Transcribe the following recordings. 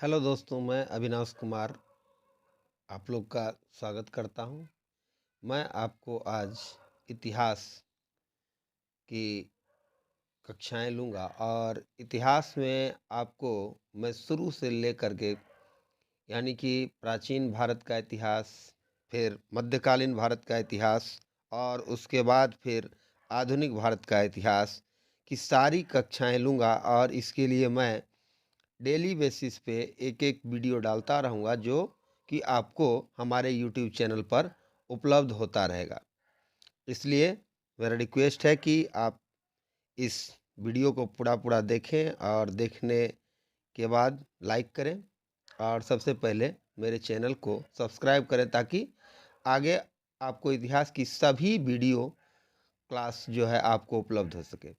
Hello दोस्तों, मैं अविनाश कुमार आप लोग का स्वागत करता हूं। मैं आपको आज इतिहास की कक्षाएं लूँगा और इतिहास में आपको मैं शुरू से लेकर के यानी कि प्राचीन भारत का इतिहास, फिर मध्यकालीन भारत का इतिहास और उसके बाद फिर आधुनिक भारत का इतिहास की सारी कक्षाएं लूँगा और इसके लिए मैं डेली बेसिस पे एक-एक वीडियो डालता रहूँगा जो कि आपको हमारे यूट्यूब चैनल पर उपलब्ध होता रहेगा। इसलिए मेरा रिक्वेस्ट है कि आप इस वीडियो को पूरा-पूरा देखें और देखने के बाद लाइक करें और सबसे पहले मेरे चैनल को सब्सक्राइब करें ताकि आगे आपको इतिहास की सभी वीडियो क्लास जो है आपको उपलब्ध हो सके।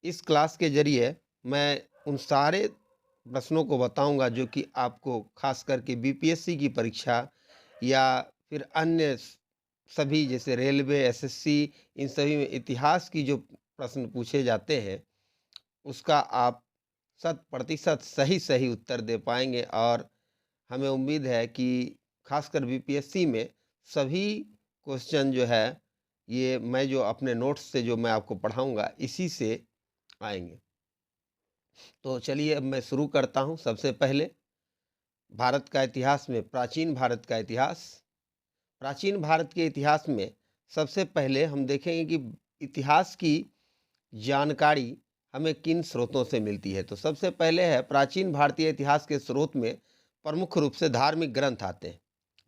इस क्लास के ज़रिए मैं उन सारे प्रश्नों को बताऊंगा जो कि आपको खास करके बीपीएससी की परीक्षा या फिर अन्य सभी जैसे रेलवे, एसएससी इन सभी में इतिहास की जो प्रश्न पूछे जाते हैं, उसका आप 100% सही-सही उत्तर दे पाएँगे और हमें उम्मीद है कि खासकर बीपीएससी में सभी क्वेश्चन जो है, ये मैं जो अपने नोट्स से जो मैं आपको पढ़ाऊँगा, इसी से आएँगे। तो चलिए अब मैं शुरू करता हूँ। सबसे पहले भारत का इतिहास में प्राचीन भारत का इतिहास। प्राचीन भारत के इतिहास में सबसे पहले हम देखेंगे कि इतिहास की जानकारी हमें किन स्रोतों से मिलती है। तो सबसे पहले है प्राचीन भारतीय इतिहास के स्रोत में प्रमुख रूप से धार्मिक ग्रंथ आते हैं।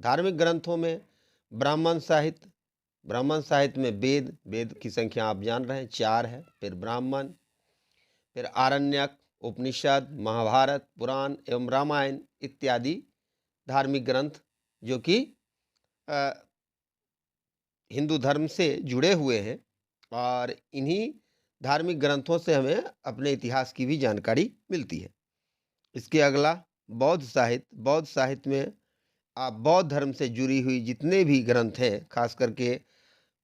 धार्मिक ग्रंथों में ब्राह्मण साहित्य में वेद की संख्या आप जान रहे हैं 4 है, फिर ब्राह्मण, फिर आरण्यक, उपनिषद, महाभारत, पुराण एवं रामायण इत्यादि धार्मिक ग्रंथ जो कि अ, हिंदू धर्म से जुड़े हुए हैं और इन्हीं धार्मिक ग्रंथों से हमें अपने इतिहास की भी जानकारी मिलती है। इसके अगला बौद्ध साहित्य में आप बौद्ध धर्म से जुड़ी हुई जितने भी ग्रंथ हैं, खास करके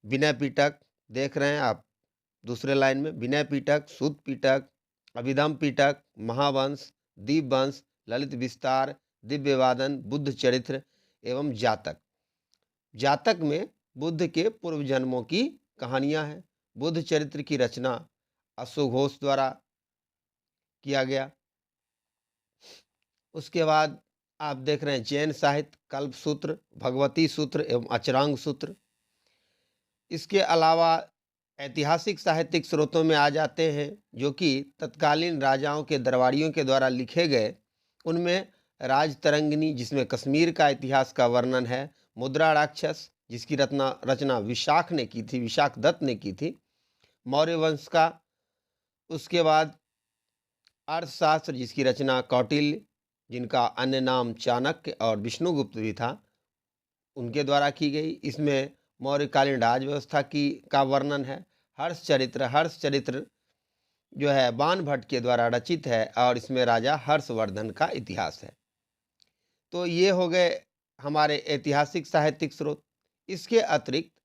विनय पिटक देख रहे हैं आप दूसरे लाइन में, विनय पिटक, सूत पिटक, अभिधम पिटक, महावंश, दीपवंश, ललित विस्तार, दिव्यवादन, बुद्ध चरित्र एवं जातक। जातक में बुद्ध के पूर्व जन्मों की कहानियां हैं। बुद्ध चरित्र की रचना अश्वघोष द्वारा किया गया। उसके बाद आप देख रहे हैं जैन साहित्य, कल्प सूत्र, भगवती सूत्र एवं अचरांग सूत्र। इसके अलावा ऐतिहासिक साहित्यिक स्रोतों में आ जाते हैं जो कि तत्कालीन राजाओं के दरबारियों के द्वारा लिखे गए। उनमें राजतरंगिणी जिसमें कश्मीर का इतिहास का वर्णन है, मुद्रा राक्षस जिसकी रचना विशाख दत्त ने की थी, मौर्य वंश का। उसके बाद अर्थशास्त्र जिसकी रचना कौटिल्य, जिनका अन्य नाम चाणक्य और विष्णुगुप्त भी था, उनके द्वारा की गई। इसमें मौर्यकालीन राज व्यवस्था की का वर्णन है। हर्ष चरित्र जो है बाणभट्ट के द्वारा रचित है और इसमें राजा हर्षवर्धन का इतिहास है। तो ये हो गए हमारे ऐतिहासिक साहित्यिक स्रोत। इसके अतिरिक्त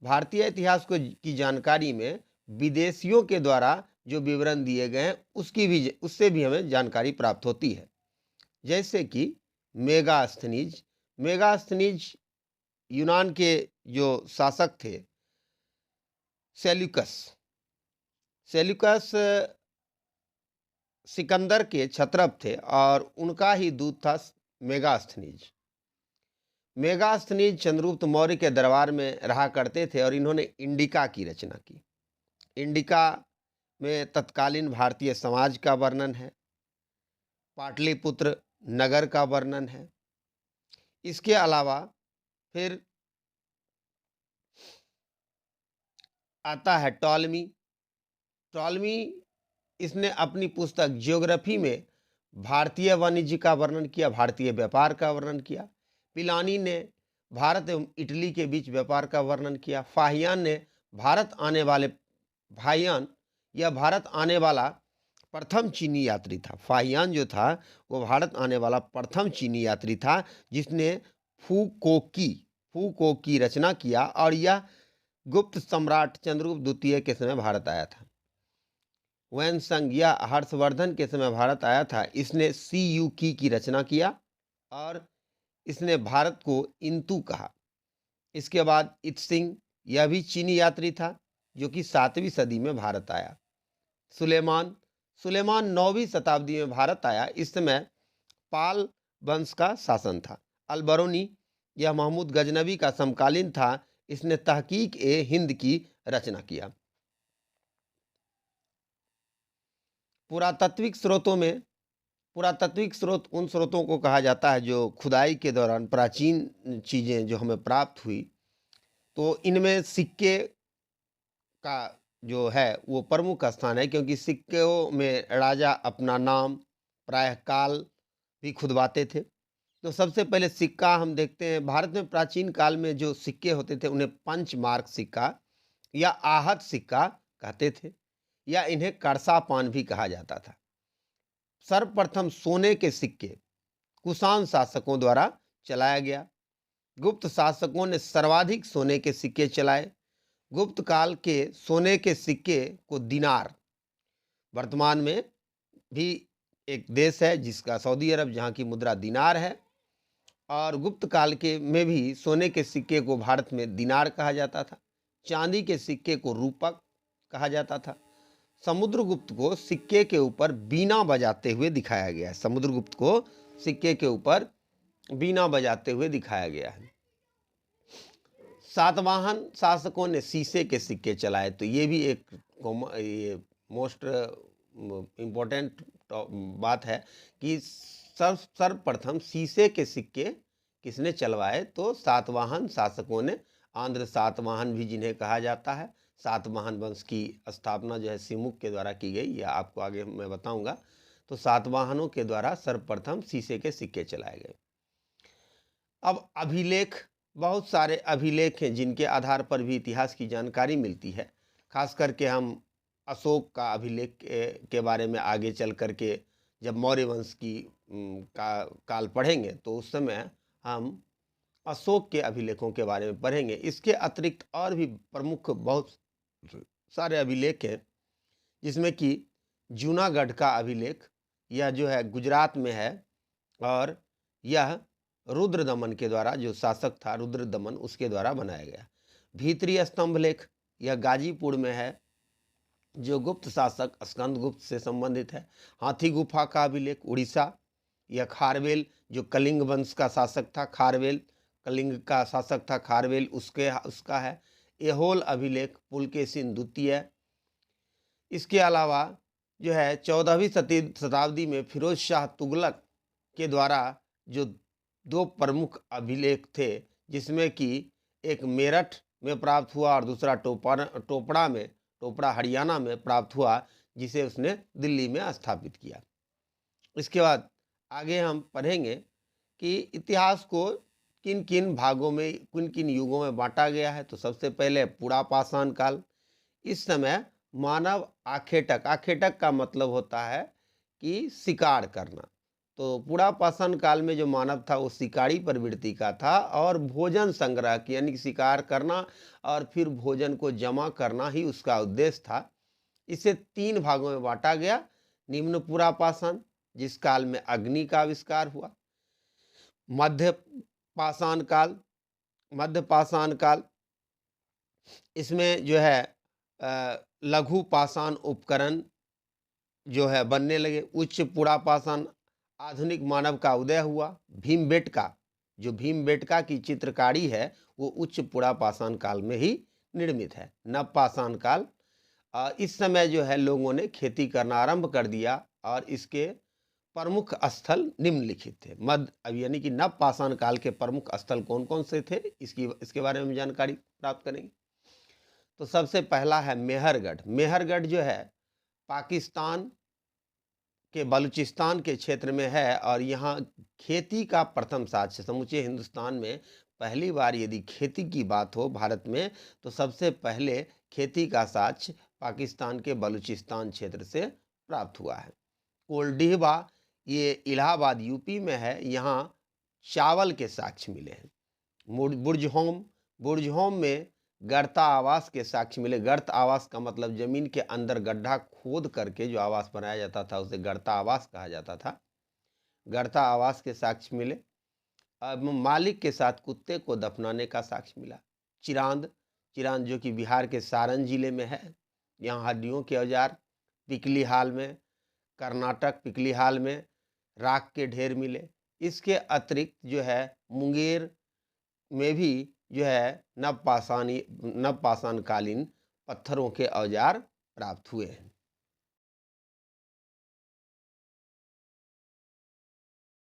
भारतीय इतिहास को की जानकारी में विदेशियों के द्वारा जो विवरण दिए गए हैं उससे भी हमें जानकारी प्राप्त होती है। जैसे कि मेगास्थनीज मेगास्थनीज यूनान के जो शासक थे, सेल्यूकस सेल्यूकस सिकंदर के क्षत्रप थे और उनका ही दूत था मेगास्थनीज। मेगास्थनीज चंद्रगुप्त मौर्य के दरबार में रहा करते थे और इन्होंने इंडिका की रचना की। इंडिका में तत्कालीन भारतीय समाज का वर्णन है, पाटलिपुत्र नगर का वर्णन है। इसके अलावा फिर आता है टॉलमी। टॉलमी इसने अपनी पुस्तक ज्योग्राफी में भारतीय वाणिज्य का वर्णन किया, भारतीय व्यापार का वर्णन किया। पिलानी ने भारत एवं इटली के बीच व्यापार का वर्णन किया। फाहियान ने भारत आने वाला प्रथम चीनी यात्री था। फाहियान जो था वो भारत आने वाला प्रथम चीनी यात्री था जिसने फूको की रचना किया और यह गुप्त सम्राट चंद्रगुप्त द्वितीय के समय भारत आया था। वैनसंग या हर्षवर्धन के समय भारत आया था, इसने सी यू की रचना किया और इसने भारत को इंतु कहा। इसके बाद इत्सिंग, यह भी चीनी यात्री था जो कि 7वीं सदी में भारत आया। सुलेमान, सुलेमान 9वीं शताब्दी में भारत आया, इस समय पाल वंश का शासन था। अलबरूनी, यह महमूद गजनवी का समकालीन था, इसने तहकीक ए हिंद की रचना किया। पुरातात्विक स्रोतों में, पुरातात्विक स्रोत उन स्रोतों को कहा जाता है जो खुदाई के दौरान प्राचीन चीज़ें जो हमें प्राप्त हुई, तो इनमें सिक्के का जो है वो प्रमुख स्थान है, क्योंकि सिक्कों में राजा अपना नाम, प्रायः काल भी खुदवाते थे। तो सबसे पहले सिक्का हम देखते हैं, भारत में प्राचीन काल में जो सिक्के होते थे उन्हें पंचमार्क सिक्का या आहत सिक्का कहते थे, या इन्हें करसापान भी कहा जाता था। सर्वप्रथम सोने के सिक्के कुषाण शासकों द्वारा चलाया गया। गुप्त शासकों ने सर्वाधिक सोने के सिक्के चलाए। गुप्त काल के सोने के सिक्के को दिनार, वर्तमान में भी एक देश है जिसका सऊदी अरब, जहाँ की मुद्रा दिनार है, और गुप्त काल के में भी सोने के सिक्के को भारत में दिनार कहा जाता था। चांदी के सिक्के को रूपक कहा जाता था। समुद्रगुप्त को सिक्के के ऊपर बीना बजाते हुए दिखाया गया है। समुद्रगुप्त को सिक्के के ऊपर बीना बजाते हुए दिखाया गया है। सातवाहन शासकों ने शीशे के सिक्के चलाए, तो ये भी एक ये मोस्ट इम्पोर्टेंट बात है कि सर्वप्रथम शीशे के सिक्के किसने चलवाए, तो सातवाहन शासकों ने। आंध्र सातवाहन भी जिन्हें कहा जाता है, सातवाहन वंश की स्थापना जो है सिमुक के द्वारा की गई, यह आपको आगे मैं बताऊंगा। तो सातवाहनों के द्वारा सर्वप्रथम शीशे के सिक्के चलाए गए। अब अभिलेख, बहुत सारे अभिलेख हैं जिनके आधार पर भी इतिहास की जानकारी मिलती है। खास करके हम अशोक का अभिलेख के बारे में आगे चल करके जब मौर्य वंश की काल पढ़ेंगे तो उस समय हम अशोक के अभिलेखों के बारे में पढ़ेंगे। इसके अतिरिक्त और भी प्रमुख बहुत सारे अभिलेख हैं, जिसमें कि जूनागढ़ का अभिलेख, यह जो है गुजरात में है, और यह रुद्रदमन के द्वारा, जो शासक था रुद्रदमन, उसके द्वारा बनाया गया। भीतरी स्तंभ लेख, यह गाजीपुर में है, जो गुप्त शासक स्कंदगुप्त से संबंधित है। हाथी गुफा का अभिलेख उड़ीसा, यह खारवेल, जो कलिंग वंश का शासक था, खारवेल कलिंग का शासक था खारवेल, उसका है। एहोल अभिलेख पुलकेशिन द्वितीय। इसके अलावा जो है 14वीं शताब्दी में फिरोज शाह तुगलक के द्वारा जो 2 प्रमुख अभिलेख थे, जिसमें कि एक मेरठ में प्राप्त हुआ और दूसरा टोपड़ा हरियाणा में प्राप्त हुआ, जिसे उसने दिल्ली में स्थापित किया। इसके बाद आगे हम पढ़ेंगे कि इतिहास को किन किन भागों में, किन किन युगों में बांटा गया है। तो सबसे पहले पुरापाषाण काल। इस समय मानव आखेटक, आखेटक का मतलब होता है कि शिकार करना। तो पुरापाषाण काल में जो मानव था वो शिकारी प्रवृत्ति का था, और भोजन संग्रह की, यानी शिकार करना और फिर भोजन को जमा करना ही उसका उद्देश्य था। इसे 3 भागों में बांटा गया। निम्न पुरापाषाण, जिस काल में अग्नि का आविष्कार हुआ। मध्य पाषाण काल, मध्य पाषाण काल, इसमें जो है लघु पाषाण उपकरण जो है बनने लगे। उच्च पुरापाषाण, आधुनिक मानव का उदय हुआ। भीमबेटका, जो भीमबेटका की चित्रकारी है वो उच्च पुरापाषाण काल में ही निर्मित है। नवपाषाण काल, इस समय जो है लोगों ने खेती करना आरंभ कर दिया, और इसके प्रमुख स्थल निम्नलिखित थे। यानी कि नवपाषाण काल के प्रमुख स्थल कौन कौन से थे, इसके बारे में जानकारी प्राप्त करेंगे। तो सबसे पहला है मेहरगढ़। मेहरगढ़ जो है पाकिस्तान के बलूचिस्तान के क्षेत्र में है, और यहाँ खेती का प्रथम साक्ष्य, समूचे हिंदुस्तान में पहली बार यदि खेती की बात हो भारत में, तो सबसे पहले खेती का साक्ष्य पाकिस्तान के बलूचिस्तान क्षेत्र से प्राप्त हुआ है। कोल्डिहबा, ये इलाहाबाद यूपी में है, यहाँ चावल के साक्ष्य मिले हैं। बुर्जहोम, बुर्जहोम में गर्ता आवास के साक्ष्य मिले। गर्त आवास का मतलब जमीन के अंदर गड्ढा खोद करके जो आवास बनाया जाता था उसे गर्ता आवास कहा जाता था। गर्ता आवास के साक्ष्य मिले। अब मालिक के साथ कुत्ते को दफनाने का साक्ष्य मिला। चिरांद, चिरांद जो कि बिहार के सारण जिले में है, यहाँ हड्डियों के औजार। पिकली हाल में, कर्नाटक पिकली हाल में राख के ढेर मिले। इसके अतिरिक्त जो है मुंगेर में भी जो है नवपाषाणकालीन पत्थरों के औजार प्राप्त हुए हैं।